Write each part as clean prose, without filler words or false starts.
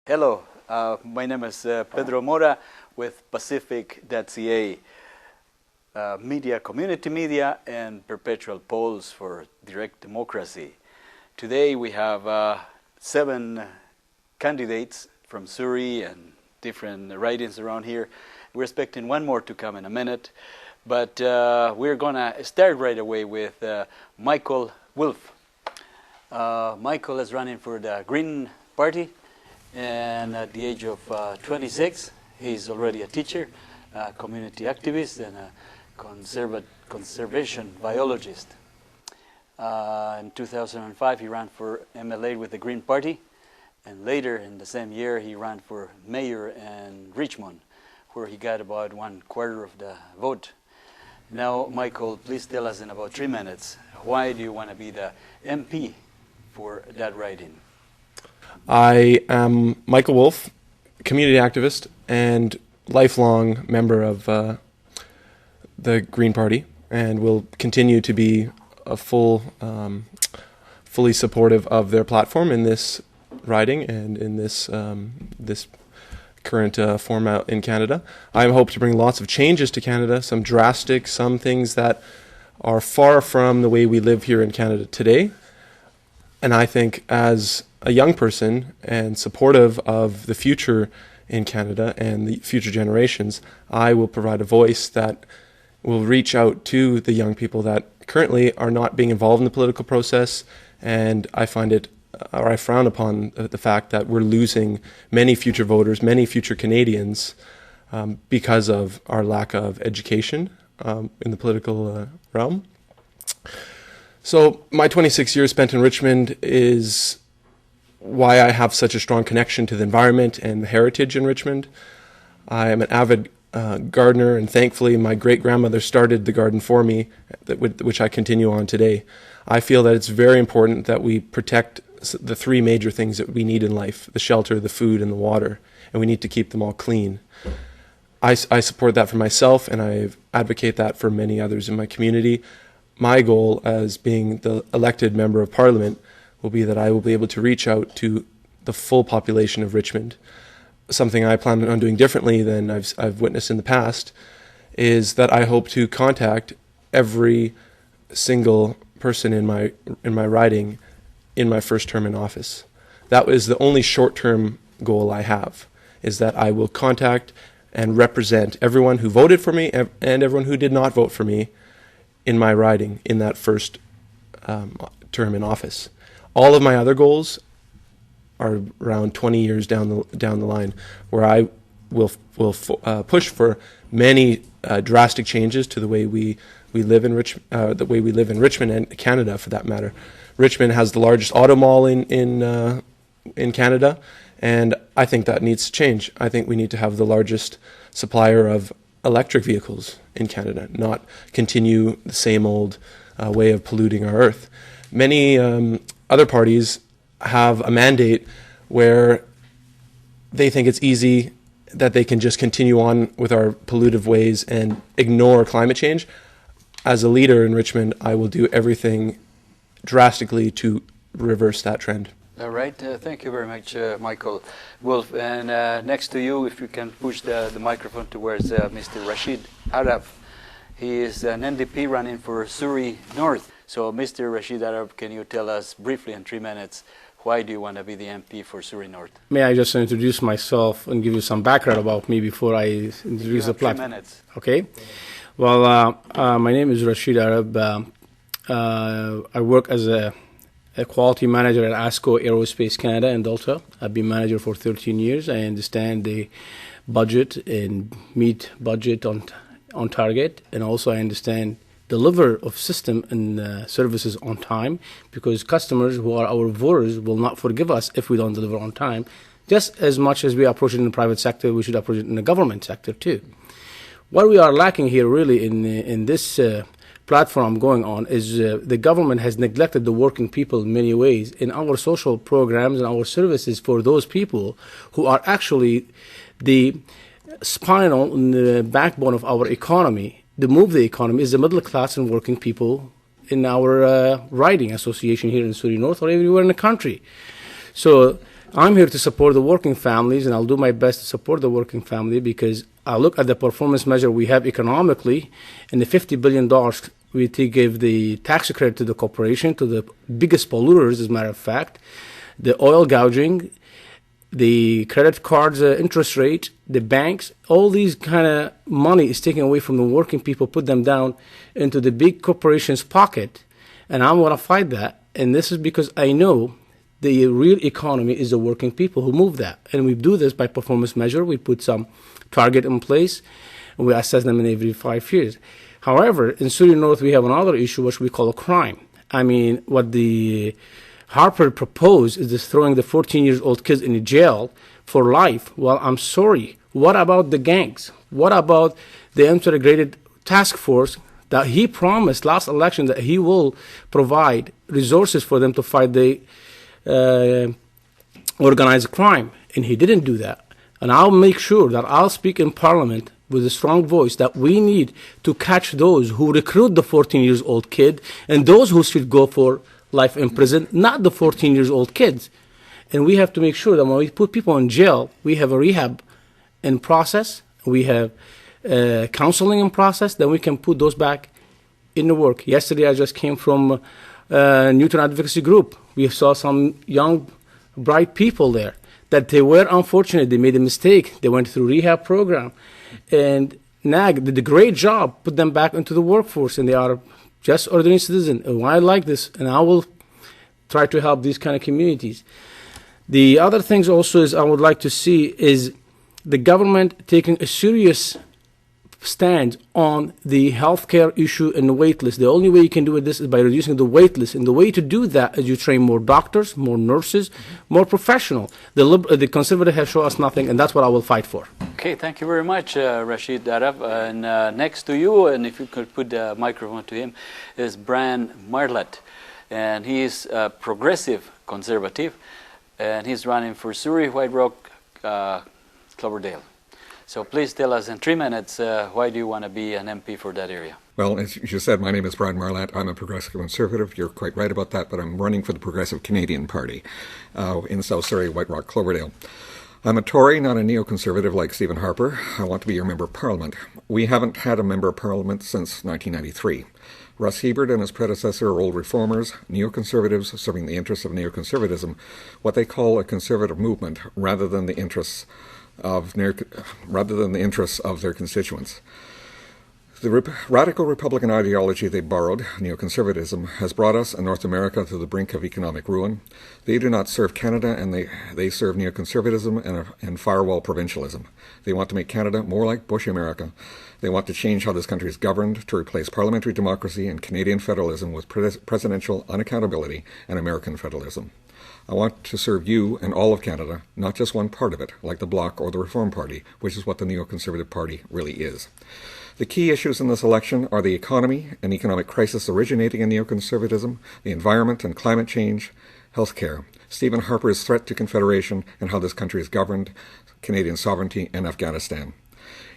Hello, my name is Pedro Mora with Pacific.ca, media, community media, and perpetual polls for direct democracy. Today we have 7 candidates from Surrey and different ridings around here. We're expecting one more to come in a minute, but we're going to start right away with Michael Wolf. Michael is running for the Green Party, and at the age of 26, he's already a teacher, a community activist, and a conservation biologist. In 2005, he ran for MLA with the Green Party, and later in the same year, he ran for mayor in Richmond, where he got about 1/4 of the vote. Now, Michael, please tell us in about 3 minutes, why do you want to be the MP for that riding? I am Michael Wolf, community activist and lifelong member of the Green Party, and will continue to be a fully supportive of their platform in this riding and in this this current format in Canada. I hope to bring lots of changes to Canada, some drastic, some things that are far from the way we live here in Canada today. And I think as a young person and supportive of the future in Canada and the future generations, I will provide a voice that will reach out to the young people that currently are not being involved in the political process. And I find it, or I frown upon the fact that we're losing many future voters, many future Canadians, because of our lack of education in the political realm. So my 26 years spent in Richmond is why I have such a strong connection to the environment and the heritage in Richmond. I am an avid gardener, and thankfully my great-grandmother started the garden for me, which I continue on today. I feel that it's very important that we protect the 3 major things that we need in life: the shelter, the food, and the water, and we need to keep them all clean. I support that for myself, and I advocate that for many others in my community. My goal as being the elected member of Parliament will be that I will be able to reach out to the full population of Richmond. Something I plan on doing differently than I've witnessed in the past is that I hope to contact every single person in my riding in my first term in office. That is the only short-term goal I have, is that I will contact and represent everyone who voted for me and everyone who did not vote for me in my riding in that first term in office. All of my other goals are around 20 years down the line, where I will push for many drastic changes to the way we live in Richmond and Canada, for that matter. Richmond has the largest auto mall in Canada, and I think that needs to change. I think we need to have the largest supplier of electric vehicles in Canada, not continue the same old way of polluting our earth. Many other parties have a mandate where they think it's easy that they can just continue on with our pollutive ways and ignore climate change. As a leader in Richmond, I will do everything drastically to reverse that trend. All right, thank you very much, Michael Wolf. And next to you, if you can push the microphone towards Mr. Rashid Arab. He is an NDP running for Surrey North. So, Mr. Rashid Arab, can you tell us briefly in 3 minutes, why do you want to be the MP for Surrey North? May I just introduce myself and give you some background about me before I introduce the platform? 3 minutes. Okay. Well, my name is Rashid Arab. I work as a quality manager at ASCO Aerospace Canada in Delta. I've been manager for 13 years. I understand the budget and meet budget on target, and also I understand deliver of system and services on time, because customers who are our voters will not forgive us if we don't deliver on time. Just as much as we approach it in the private sector, we should approach it in the government sector too. What we are lacking here really in this platform going on is the government has neglected the working people in many ways in our social programs and our services for those people who are actually the spinal and the backbone of our economy. To move the economy is the middle class and working people in our riding association here in Surrey North or everywhere in the country. So I'm here to support the working families, and I'll do my best to support the working family because I look at the performance measure we have economically, and the $50 billion we give the tax credit to the corporation, to the biggest polluters, as a matter of fact, the oil gouging, the credit cards interest rate, the banks, all these kind of money is taken away from the working people, put them down into the big corporation's pocket, and I want to fight that. And this is because I know the real economy is the working people who move that. And we do this by performance measure. We put some target in place, and we assess them in every 5 years. However, in Surrey North, we have another issue which we call a crime. I mean, what the Harper proposed is this throwing the 14-year-old kids in jail for life. Well, I'm sorry. What about the gangs? What about the integrated task force that he promised last election that he will provide resources for them to fight the organized crime, and he didn't do that. And I'll make sure that I'll speak in Parliament with a strong voice that we need to catch those who recruit the 14-year-old kid and those who should go for life in prison, not the 14-year-old kids. And we have to make sure that when we put people in jail, we have a rehab in process, we have counseling in process, then we can put those back in the work. Yesterday, I just came from Newton Advocacy Group. We saw some young, bright people there that they were unfortunate. They made a mistake. They went through rehab program. And NAG did a great job, put them back into the workforce, and they are just ordinary citizens. And I like this, and I will try to help these kind of communities. The other things also is I would like to see is the government taking a serious stand on the healthcare issue and the wait list. The only way you can do this is by reducing the wait list. And the way to do that is you train more doctors, more nurses, more professional. The conservative have shown us nothing, and that's what I will fight for. Okay, thank you very much, Rashid Arab. And next to you, and if you could put the microphone to him, is Brian Marlett. And he is a progressive conservative, and he's running for Surrey, White Rock, Cloverdale. So please tell us in 3 minutes, why do you want to be an MP for that area? Well, as you said, my name is Brian Marlett. I'm a progressive conservative. You're quite right about that, but I'm running for the Progressive Canadian Party in South Surrey, White Rock, Cloverdale. I'm a Tory, not a neoconservative like Stephen Harper. I want to be your Member of Parliament. We haven't had a Member of Parliament since 1993. Russ Hebert and his predecessor are old reformers, neoconservatives serving the interests of neoconservatism, what they call a conservative movement, rather than the interests of their constituents. The radical Republican ideology they borrowed, neoconservatism, has brought us and North America to the brink of economic ruin. They do not serve Canada, and they serve neoconservatism and firewall provincialism. They want to make Canada more like Bush America. They want to change how this country is governed, to replace parliamentary democracy and Canadian federalism with presidential unaccountability and American federalism. I want to serve you and all of Canada, not just one part of it, like the Bloc or the Reform Party, which is what the Neoconservative Party really is. The key issues in this election are the economy, an economic crisis originating in neoconservatism, the environment and climate change, healthcare, Stephen Harper's threat to Confederation and how this country is governed, Canadian sovereignty, and Afghanistan.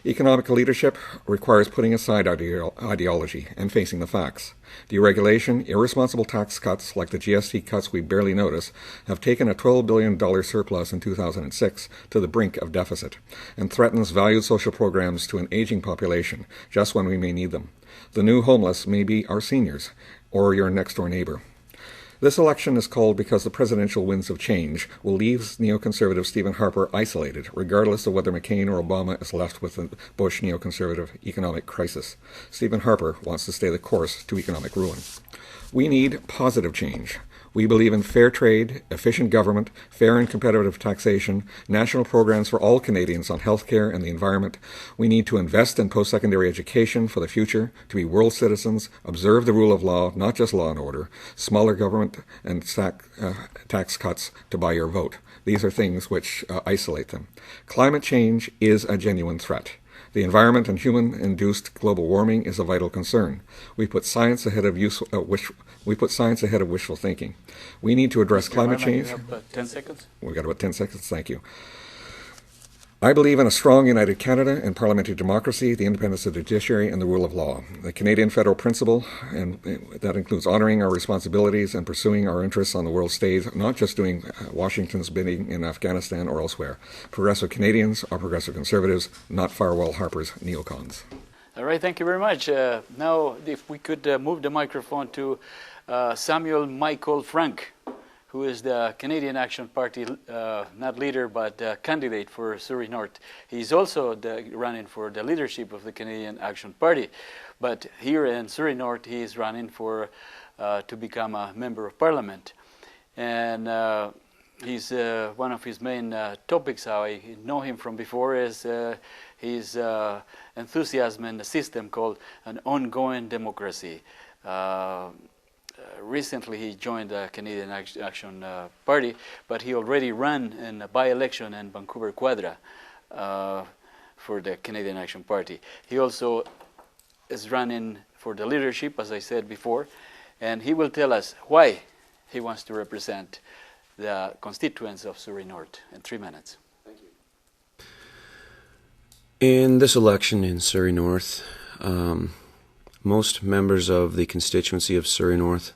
Economic leadership requires putting aside ideology and facing the facts. Deregulation, irresponsible tax cuts like the GST cuts we barely notice have taken a $12 billion surplus in 2006 to the brink of deficit and threatens valued social programs to an aging population just when we may need them. The new homeless may be our seniors or your next-door neighbor. This election is called because the presidential winds of change will leave neoconservative Stephen Harper isolated, regardless of whether McCain or Obama is left with the Bush neoconservative economic crisis. Stephen Harper wants to stay the course to economic ruin. We need positive change. We believe in fair trade, efficient government, fair and competitive taxation, national programs for all Canadians on healthcare and the environment. We need to invest in post-secondary education for the future, to be world citizens, observe the rule of law, not just law and order, smaller government and tax cuts to buy your vote. These are things which isolate them. Climate change is a genuine threat. The environment and human-induced global warming is a vital concern. We put science ahead of wishful thinking. We need to address climate change. You have 10 seconds. We've got about 10 seconds. Thank you. I believe in a strong, united Canada and parliamentary democracy, the independence of the judiciary, and the rule of law. The Canadian federal principle, and that includes honoring our responsibilities and pursuing our interests on the world stage, not just doing Washington's bidding in Afghanistan or elsewhere. Progressive Canadians are progressive conservatives, not Farwell Harper's neocons. All right, thank you very much. Now, if we could move the microphone to Samuel Michael Frank, who is the Canadian Action Party, not leader, but candidate for Surrey North. He's also running for the leadership of the Canadian Action Party. But here in Surrey North, he is running for to become a member of Parliament. And he's one of his main topics, how I know him from before, is his enthusiasm in a system called an ongoing democracy. Recently he joined the Canadian Action Party, but he already ran in a by-election in Vancouver Quadra for the Canadian Action Party. He also is running for the leadership, as I said before, and he will tell us why he wants to represent the constituents of Surrey North in 3 minutes. Thank you. In this election in Surrey North, most members of the constituency of Surrey North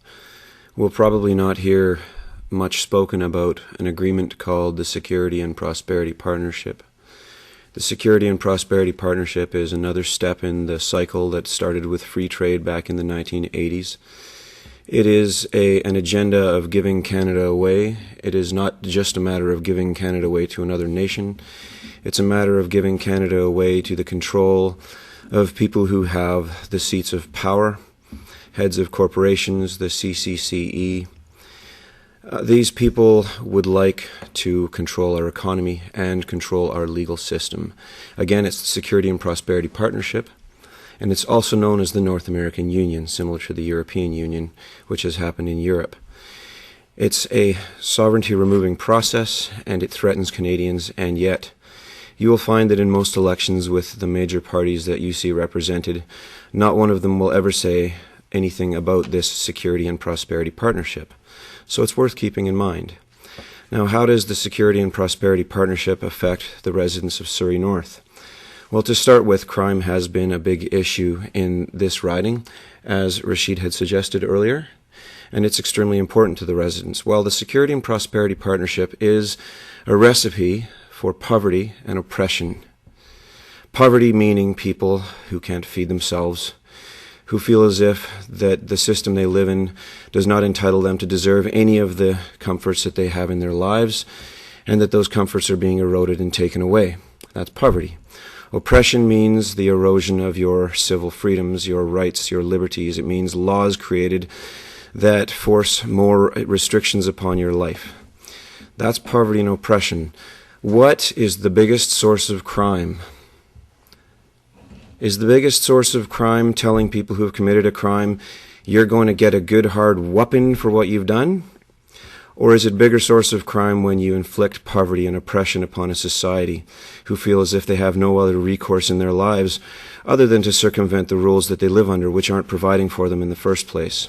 will probably not hear much spoken about an agreement called the Security and Prosperity Partnership. The Security and Prosperity Partnership is another step in the cycle that started with free trade back in the 1980s. It is an agenda of giving Canada away. It is not just a matter of giving Canada away to another nation. It's a matter of giving Canada away to the control of people who have the seats of power, heads of corporations, the CCCE. These people would like to control our economy and control our legal system. Again, it's the Security and Prosperity Partnership, and it's also known as the North American Union, similar to the European Union, which has happened in Europe. It's a sovereignty-removing process, and it threatens Canadians, and yet you will find that in most elections with the major parties that you see represented, not one of them will ever say anything about this Security and Prosperity Partnership. So it's worth keeping in mind. Now, how does the Security and Prosperity Partnership affect the residents of Surrey North? Well, to start with, crime has been a big issue in this riding, as Rashid had suggested earlier, and it's extremely important to the residents. Well, the Security and Prosperity Partnership is a recipe for poverty and oppression. Poverty meaning people who can't feed themselves, who feel as if that the system they live in does not entitle them to deserve any of the comforts that they have in their lives, and that those comforts are being eroded and taken away. That's poverty. Oppression means the erosion of your civil freedoms, your rights, your liberties. It means laws created that force more restrictions upon your life. That's poverty and oppression. What is the biggest source of crime? Is the biggest source of crime telling people who have committed a crime, you're going to get a good hard whooping for what you've done? Or is it a bigger source of crime when you inflict poverty and oppression upon a society who feel as if they have no other recourse in their lives other than to circumvent the rules that they live under, which aren't providing for them in the first place?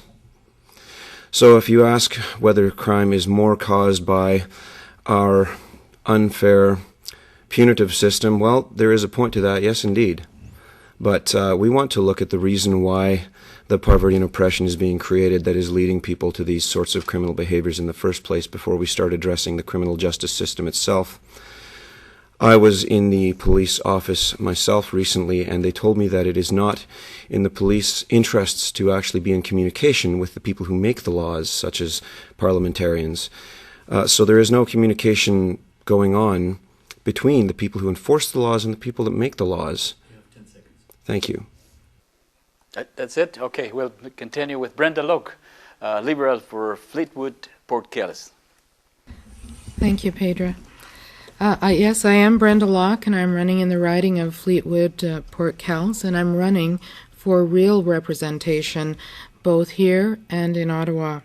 So if you ask whether crime is more caused by our unfair punitive system, well, there is a point to that, yes indeed. But we want to look at the reason why the poverty and oppression is being created that is leading people to these sorts of criminal behaviors in the first place before we start addressing the criminal justice system itself. I was in the police office myself recently, and they told me that it is not in the police interests to actually be in communication with the people who make the laws, such as parliamentarians. So there is no communication going on between the people who enforce the laws and the people that make the laws. Thank you. That's it? Okay, we'll continue with Brenda Locke, Liberal for Fleetwood, Port Kells. Thank you, Pedro. Yes, I am Brenda Locke, and I'm running in the riding of Fleetwood, Port Kells, and I'm running for real representation both here and in Ottawa.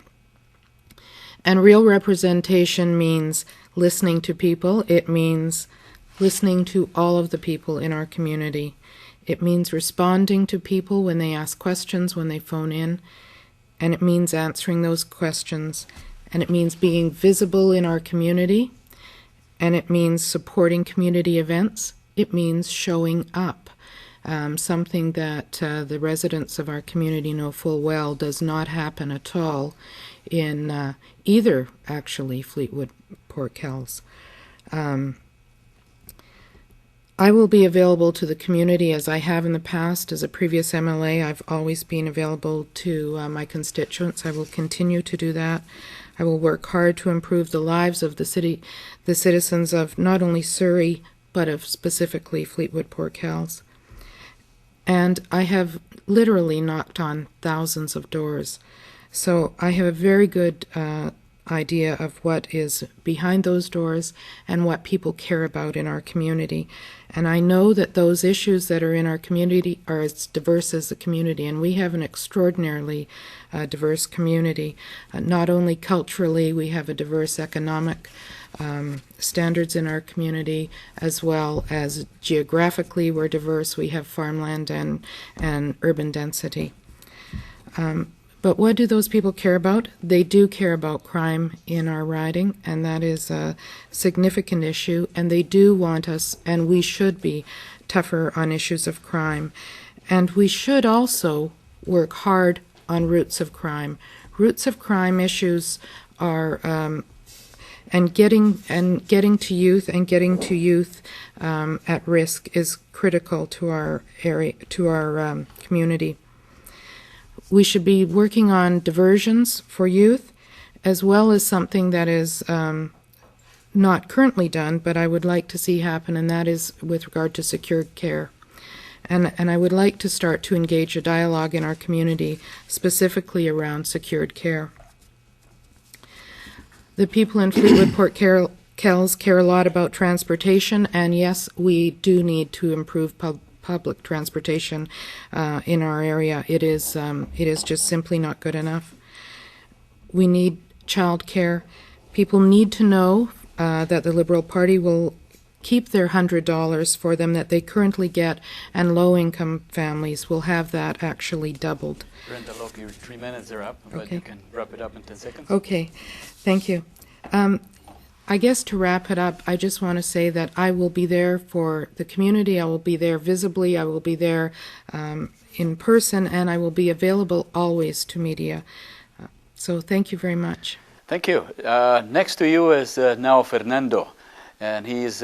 And real representation means listening to people. It means listening to all of the people in our community. It means responding to people when they ask questions, when they phone in, and it means answering those questions. And it means being visible in our community, and it means supporting community events. It means showing up, something that the residents of our community know full well does not happen at all in either, actually, Fleetwood, Port Kells. I will be available to the community as I have in the past. As a previous MLA, I've always been available to my constituents. I will continue to do that. I will work hard to improve the lives of the citizens of not only Surrey, but of specifically Fleetwood, Port Kells. And I have literally knocked on thousands of doors. So I have a very good idea of what is behind those doors and what people care about in our community. And I know that those issues that are in our community are as diverse as the community, and we have an extraordinarily diverse community. Not only culturally, we have a diverse economic standards in our community, as well as geographically we're diverse. We have farmland and urban density. But what do those people care about? They do care about crime in our riding, and that is a significant issue, and they do want us, and we should be tougher on issues of crime. And we should also work hard on roots of crime. Roots of crime issues are and getting to youth at risk is critical to our area, to our community. We should be working on diversions for youth, as well as something that is not currently done, but I would like to see happen, and that is with regard to secured care. And I would like to start to engage a dialogue in our community specifically around secured care. The people in Fleetwood, Port Kells care a lot about transportation, and yes, we do need to improve public transportation in our area. It is just simply not good enough. We need childcare. People need to know that the Liberal Party will keep their $100 for them that they currently get, and low-income families will have that actually doubled. Brenda, look, your 3 minutes are up, but Okay. you can wrap it up in 10 seconds. Okay, thank you. I guess to wrap it up, I just want to say that I will be there for the community. I will be there visibly. I will be there in person, and I will be available always to media. So thank you very much. Thank you. Next to you is now Fernando, and he is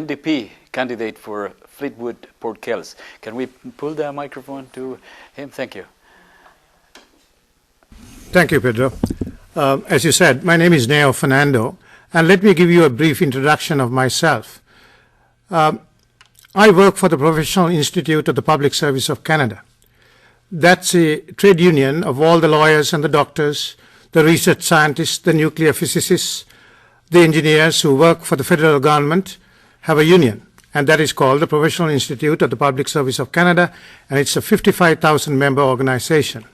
NDP candidate for Fleetwood, Port Kells. Can we pull the microphone to him? Thank you. Thank you, Pedro. As you said, my name is Neo Fernando, and let me give you a brief introduction of myself. I work for the Professional Institute of the Public Service of Canada. That's a trade union of all the lawyers and the doctors, the research scientists, the nuclear physicists, the engineers who work for the federal government have a union, and that is called the Professional Institute of the Public Service of Canada, and it's a 55,000 member organization.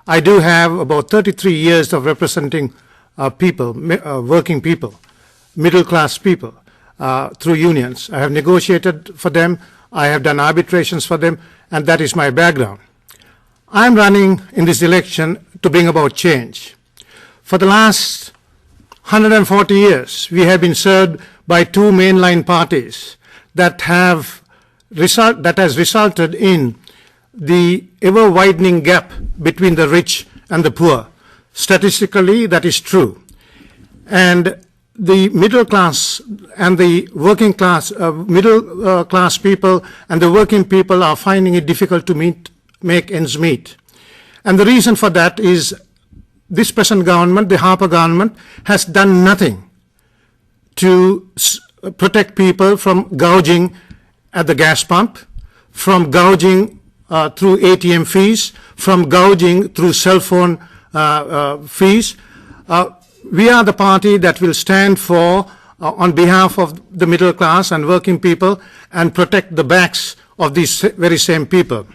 I do have about 33 years of representing people, working people, middle-class people, through unions. I have negotiated for them, I have done arbitrations for them, and that is my background. I'm running in this election to bring about change. For the last 140 years, we have been served by two mainline parties that has resulted in the ever-widening gap between the rich and the poor. Statistically, that is true. And the middle class and the working class, middle class people and the working people are finding it difficult to make ends meet. And the reason for that is this present government, the Harper government, has done nothing to protect people from gouging at the gas pump, from gouging through ATM fees, from gouging through cell phone fees. We are the party that will stand for, on behalf of the middle class and working people, and protect the backs of these very same people.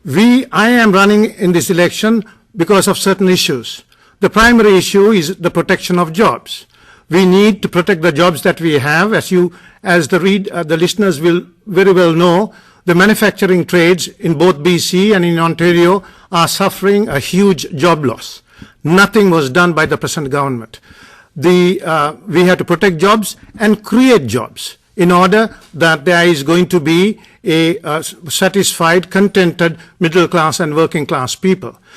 I am running in this election because of certain issues. The primary issue is the protection of jobs. We need to protect the jobs that we have. As the listeners will very well know, the manufacturing trades in both BC and in Ontario are suffering a huge job loss. Nothing was done by the present government. we have to protect jobs and create jobs in order that there is going to be a satisfied, contented middle class and working class people.